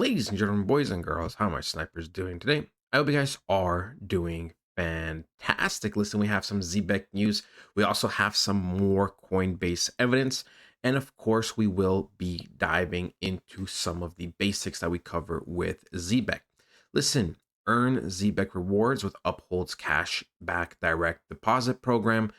Ladies and gentlemen, boys and girls, how are my snipers doing today? I hope you guys are doing fantastic. Listen, we have some Zebec news. We also have some more Coinbase evidence. And of course, we will be diving into some of the basics that we cover with Zebec. Listen, earn Zebec rewards with Uphold's cash back direct deposit program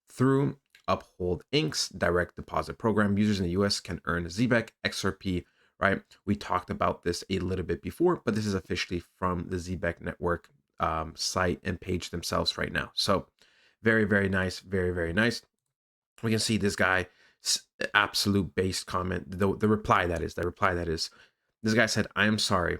through Uphold Inc.'s direct deposit program. Users in the US can earn Zebec XRP, right? We talked about this a little bit before, but this is officially from the Zebec network site and page themselves right now. So very, very nice. Very, very nice. We can see this guy, absolute based comment, the reply that is, this guy said, I am sorry,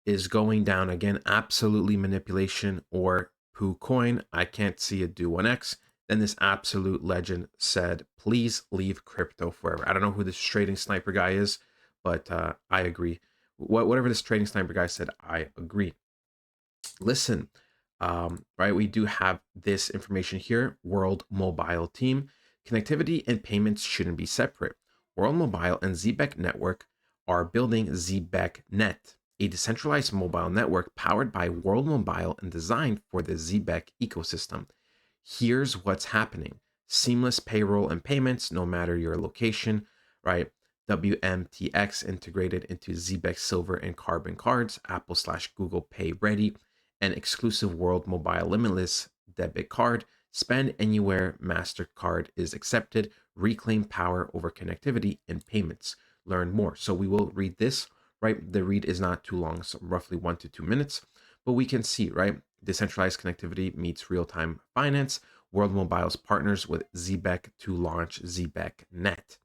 is going down again. Absolutely manipulation or poo coin. I can't see it do 1x. Then this absolute legend said, please leave crypto forever. I don't know who this trading sniper guy is, but I agree. Whatever this trading sniper guy said, I agree. Listen, right, we do have this information here. World Mobile Team. Connectivity and payments shouldn't be separate. World Mobile and Zebec Network are building Zbcnet, a decentralized mobile network powered by World Mobile and designed for the Zebec ecosystem. Here's what's happening. Seamless payroll and payments, no matter your location, right? WMTX integrated into Zebec Silver and Carbon cards, Apple/Google Pay ready, and exclusive World Mobile limitless debit card. Spend anywhere MasterCard is accepted. Reclaim power over connectivity and payments. Learn more. So we will read this, right? The read is not too long, so roughly 1 to 2 minutes, but we can see, right? Decentralized connectivity meets real-time finance. World Mobile's partners with Zebec to launch Zbcnet.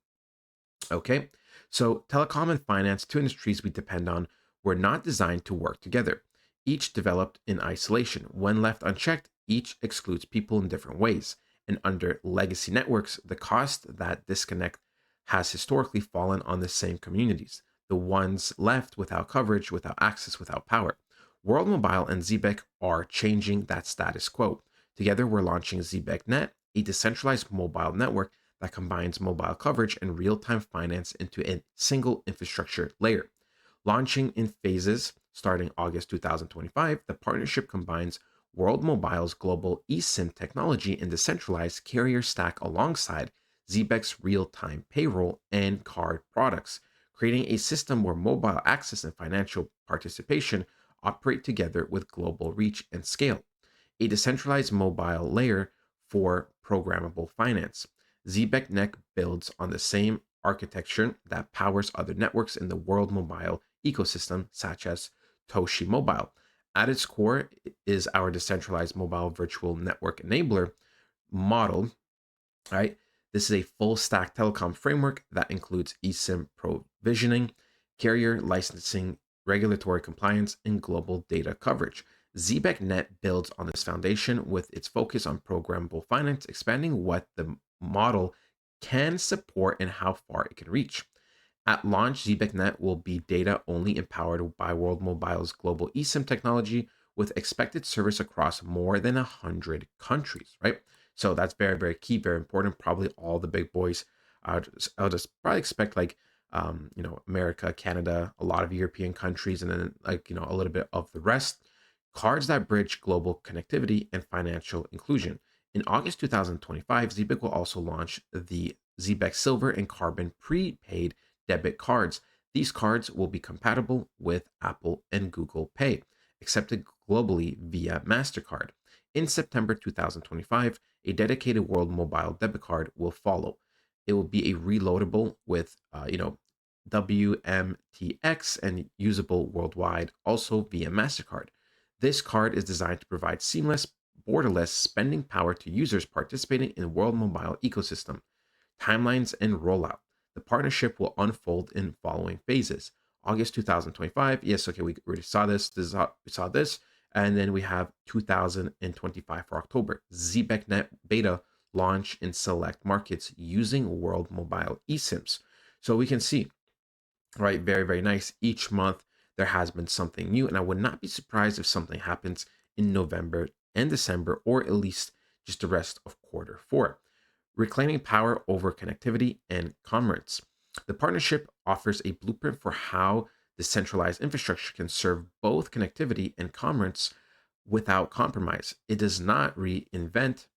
Okay, so telecom and finance, two industries we depend on, were not designed to work together. Each developed in isolation. When left unchecked, each excludes people in different ways. And under legacy networks, the cost that disconnect has historically fallen on the same communities, the ones left without coverage, without access, without power. World Mobile and Zebec are changing that status quo. Together, we're launching Zebecnet, a decentralized mobile network that combines mobile coverage and real-time finance into a single infrastructure layer. Launching in phases starting August 2025, the partnership combines World Mobile's global eSIM technology and decentralized carrier stack alongside Zebec's real-time payroll and card products, creating a system where mobile access and financial participation operate together with global reach and scale. A decentralized mobile layer for programmable finance. Zbcnet builds on the same architecture that powers other networks in the World Mobile ecosystem, such as Toshi Mobile. At its core is our decentralized mobile virtual network enabler model, right? This is a full stack telecom framework that includes eSIM provisioning, carrier licensing, regulatory compliance, and global data coverage. Zbcnet builds on this foundation with its focus on programmable finance, expanding what the model can support and how far it can reach. At launch, Zbcnet will be data only, empowered by World Mobile's global eSIM technology with expected service across more than 100 countries, right? So that's very, very key, very important. Probably all the big boys. I'll just probably expect like, America, Canada, a lot of European countries, and then like, a little bit of the rest. Cards that bridge global connectivity and financial inclusion. In August 2025, Zebec will also launch the Zebec Silver and Carbon prepaid debit cards. These cards will be compatible with Apple and Google Pay, accepted globally via MasterCard. In September 2025, a dedicated World Mobile debit card will follow. It will be a reloadable with, WMTX and usable worldwide, also via MasterCard. This card is designed to provide seamless, borderless spending power to users participating in the World Mobile ecosystem. Timelines and rollout. The partnership will unfold in following phases. August 2025. Yes, okay, we already saw this. We saw this. And then we have 2025 for October. Zbcnet beta launch in select markets using World Mobile eSIMs. So we can see, right, very, very nice. Each month there has been something new, and I would not be surprised if something happens in November and December, or at least just the rest of Q4. Reclaiming power over connectivity and commerce. The partnership offers a blueprint for how Decentralized infrastructure can serve both connectivity and commerce without compromise. It does not reinvent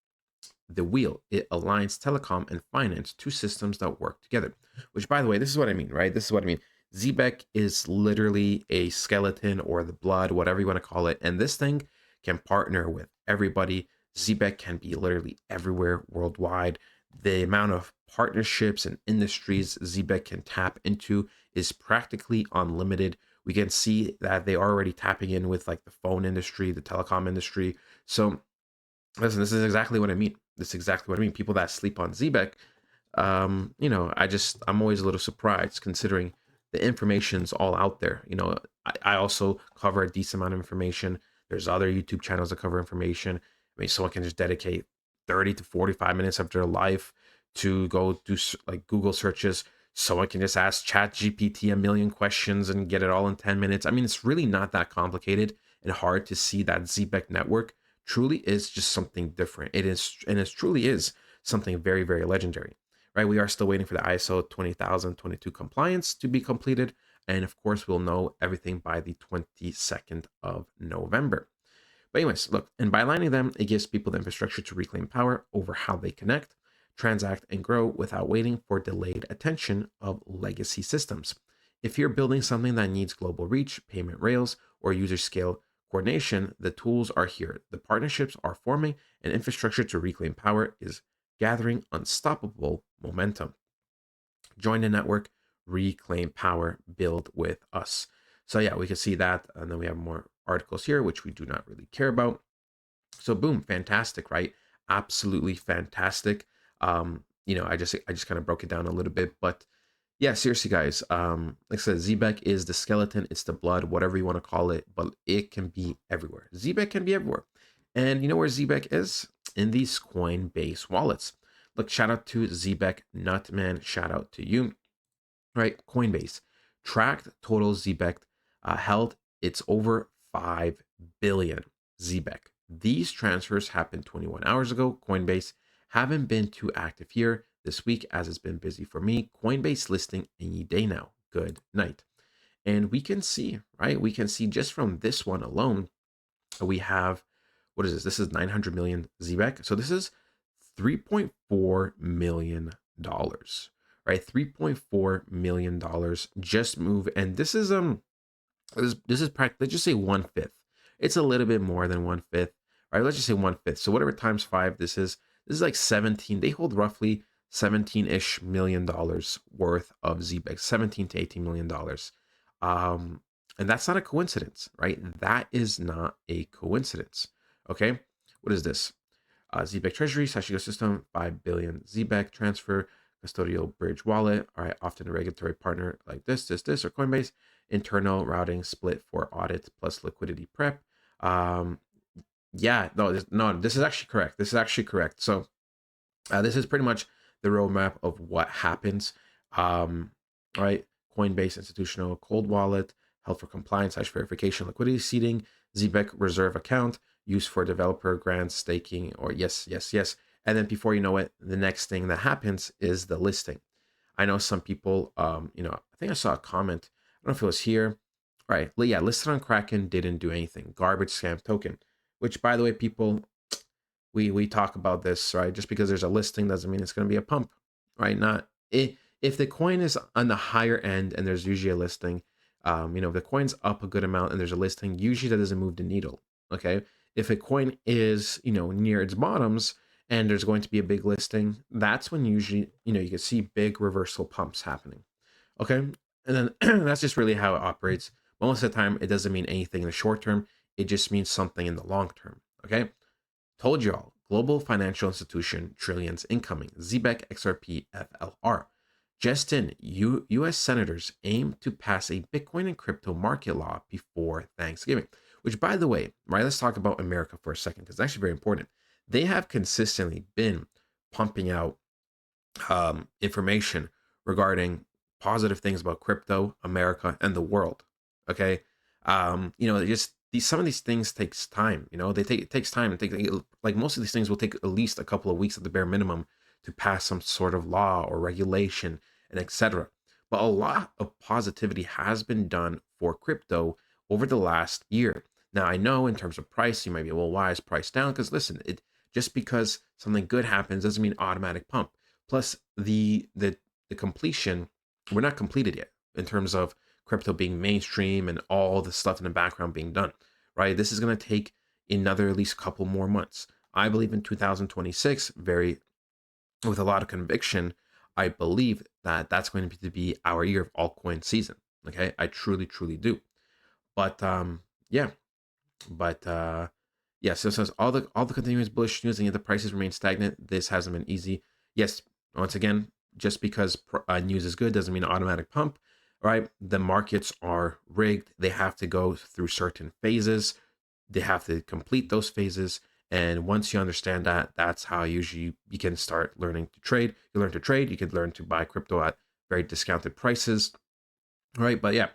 the wheel. It aligns telecom and finance, two systems that work together. Which, by the way, this is what I mean, right? This is what I mean. Zebec is literally a skeleton or the blood, whatever you want to call it. And this thing can partner with everybody. Zebec can be literally everywhere worldwide. The amount of partnerships and industries Zebec can tap into is practically unlimited. We can see that they are already tapping in with like the phone industry, the telecom industry. So listen, this is exactly what I mean. This is exactly what I mean. People that sleep on Zebec, I'm always a little surprised considering the information's all out there. I also cover a decent amount of information. There's other YouTube channels that cover information. I mean, someone can just dedicate 30 to 45 minutes of their life to go do like Google searches. Someone can just ask Chat GPT a million questions and get it all in 10 minutes. I mean, it's really not that complicated and hard to see that Zebec network truly is just something different. It is, and it truly is something very, very legendary, right? We are still waiting for the ISO 20022 compliance to be completed. And of course, we'll know everything by the 22nd of November. But anyways, look, and by aligning them, it gives people the infrastructure to reclaim power over how they connect, transact, and grow without waiting for delayed attention of legacy systems. If you're building something that needs global reach, payment rails, or user scale coordination, the tools are here. The partnerships are forming, and infrastructure to reclaim power is gathering unstoppable momentum. Join the network, reclaim power, build with us. So yeah, we can see that, and then we have more articles here, which we do not really care about. So boom, fantastic, right? Absolutely fantastic. I just kind of broke it down a little bit, but yeah, seriously, guys. Like I said, Zebec is the skeleton, it's the blood, whatever you want to call it, but it can be everywhere. Zebec can be everywhere. And you know where Zebec is? In these Coinbase wallets. Look, shout out to Zebecnet, man. Shout out to you. Right? Coinbase. Tracked total Zebec held, it's over 5 billion Zebec. These transfers happened 21 hours ago. Coinbase haven't been too active here this week as it's been busy for me. Coinbase listing any day now. Good night. And we can see, right? We can see just from this one alone, we have, what is this? This is 900 million Zebec. So this is $3.4 million, right? $3.4 million just move. And this is practically, let's just say 1/5. It's a little bit more than 1/5, right? Let's just say 1/5. So whatever times five this is like 17. They hold roughly 17-ish million dollars worth of Zebec, 17 to 18 million dollars. And that's not a coincidence, right? That is not a coincidence. Okay. What is this? Zebec Treasury / ecosystem, 5 billion Zebec transfer, custodial bridge wallet. All right, often a regulatory partner like this, or Coinbase. Internal routing split for audit plus liquidity prep. Yeah, no, this is actually correct. This is actually correct. So this is pretty much the roadmap of what happens. Right, Coinbase institutional cold wallet, held for compliance / verification, liquidity seeding, Zebec reserve account, used for developer grants, staking, or yes, yes, yes. And then before you know it, the next thing that happens is the listing. I know some people, I think I saw a comment. I don't know if it was here. Right. Yeah, listed on Kraken, didn't do anything. Garbage scam token. Which, by the way, people, we talk about this, right? Just because there's a listing doesn't mean it's going to be a pump, right? Not if the coin is on the higher end and there's usually a listing, if the coin's up a good amount and there's a listing, usually that doesn't move the needle. Okay. If a coin is, near its bottoms and there's going to be a big listing, that's when usually, you can see big reversal pumps happening. Okay. And then that's just really how it operates. Most of the time, it doesn't mean anything in the short term. It just means something in the long term. Okay. Told you all. Global financial institution, trillions incoming. Zebec XRP FLR. Just in, U.S. senators aim to pass a Bitcoin and crypto market law before Thanksgiving. Which, by the way, right, let's talk about America for a second, because it's actually very important. They have consistently been pumping out information regarding positive things about crypto, America, and the world. Okay, just some of these things takes time. It takes time. Like most of these things will take at least a couple of weeks at the bare minimum to pass some sort of law or regulation and etc. but a lot of positivity has been done for crypto over the last year. Now, I know in terms of price, you might be, well, why is price down? Because listen, it just because something good happens doesn't mean automatic pump. Plus, the completion, we're not completed yet in terms of crypto being mainstream and all the stuff in the background being done, right? This is going to take another at least couple more months. I believe in 2026, very with a lot of conviction, I believe that that's going to be our year of altcoin season. Okay, I truly, truly do. But yeah, but yeah. So it says all the continuous bullish news and yet the prices remain stagnant. This hasn't been easy. Yes, once again, just because news is good doesn't mean automatic pump. Right? The markets are rigged. They have to go through certain phases. They have to complete those phases. And once you understand that, that's how usually you can start learning to trade. You learn to trade. You can learn to buy crypto at very discounted prices. Right? But yeah,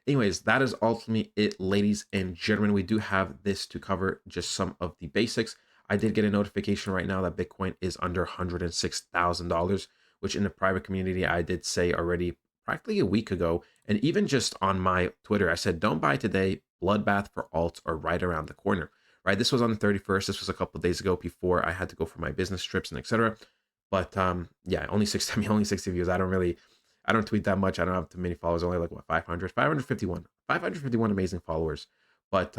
anyways, that is ultimately it, ladies and gentlemen. We do have this to cover, just some of the basics. I did get a notification right now that Bitcoin is under $106,000, which in the private community, I did say already practically a week ago. And even just on my Twitter, I said, don't buy today. Bloodbath for alts are right around the corner. Right. This was on the 31st. This was a couple of days ago before I had to go for my business trips and etc. But yeah, only 60, I mean, only 60 views. I don't tweet that much. I don't have too many followers. Only like what 500, 551 amazing followers. But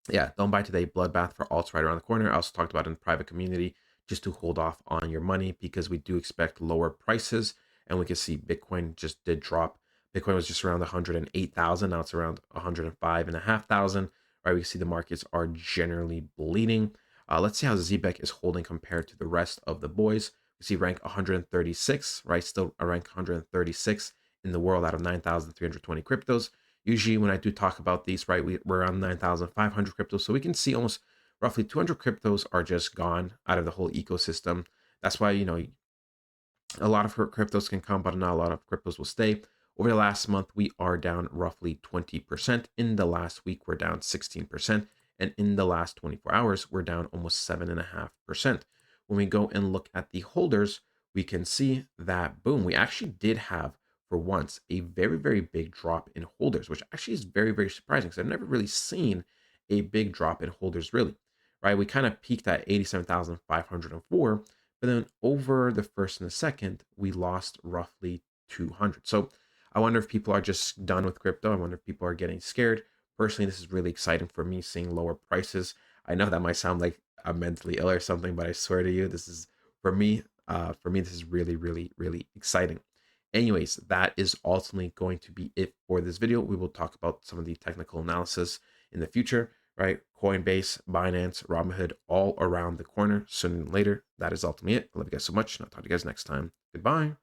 yeah, don't buy today. Bloodbath for alts right around the corner. I also talked about in the private community just to hold off on your money because we do expect lower prices, and we can see Bitcoin just did drop. Bitcoin was just around 108,000. Now it's around 105,500. Right, we see the markets are generally bleeding. Let's see how Zebec is holding compared to the rest of the boys. We see rank 136, right? Still a rank 136 in the world out of 9,320 cryptos. Usually, when I do talk about these, right, we're around 9,500 cryptos. So we can see almost roughly 200 cryptos are just gone out of the whole ecosystem. That's why, a lot of cryptos can come, but not a lot of cryptos will stay. Over the last month, we are down roughly 20%. In the last week, we're down 16%. And in the last 24 hours, we're down almost 7.5%. When we go and look at the holders, we can see that, boom, we actually did have, for once, a very, very big drop in holders, which actually is very, very surprising because I've never really seen a big drop in holders, really, right? We kind of peaked at 87,504. But then over the first and the second, we lost roughly 200. So I wonder if people are just done with crypto. I wonder if people are getting scared. Personally, this is really exciting for me seeing lower prices. I know that might sound like I'm mentally ill or something, but I swear to you, this is for me. For me, this is really, really, really exciting. Anyways, that is ultimately going to be it for this video. We will talk about some of the technical analysis in the future, right? Coinbase, Binance, Robinhood, all around the corner sooner than later. That is ultimately it. I love you guys so much, and I'll talk to you guys next time. Goodbye.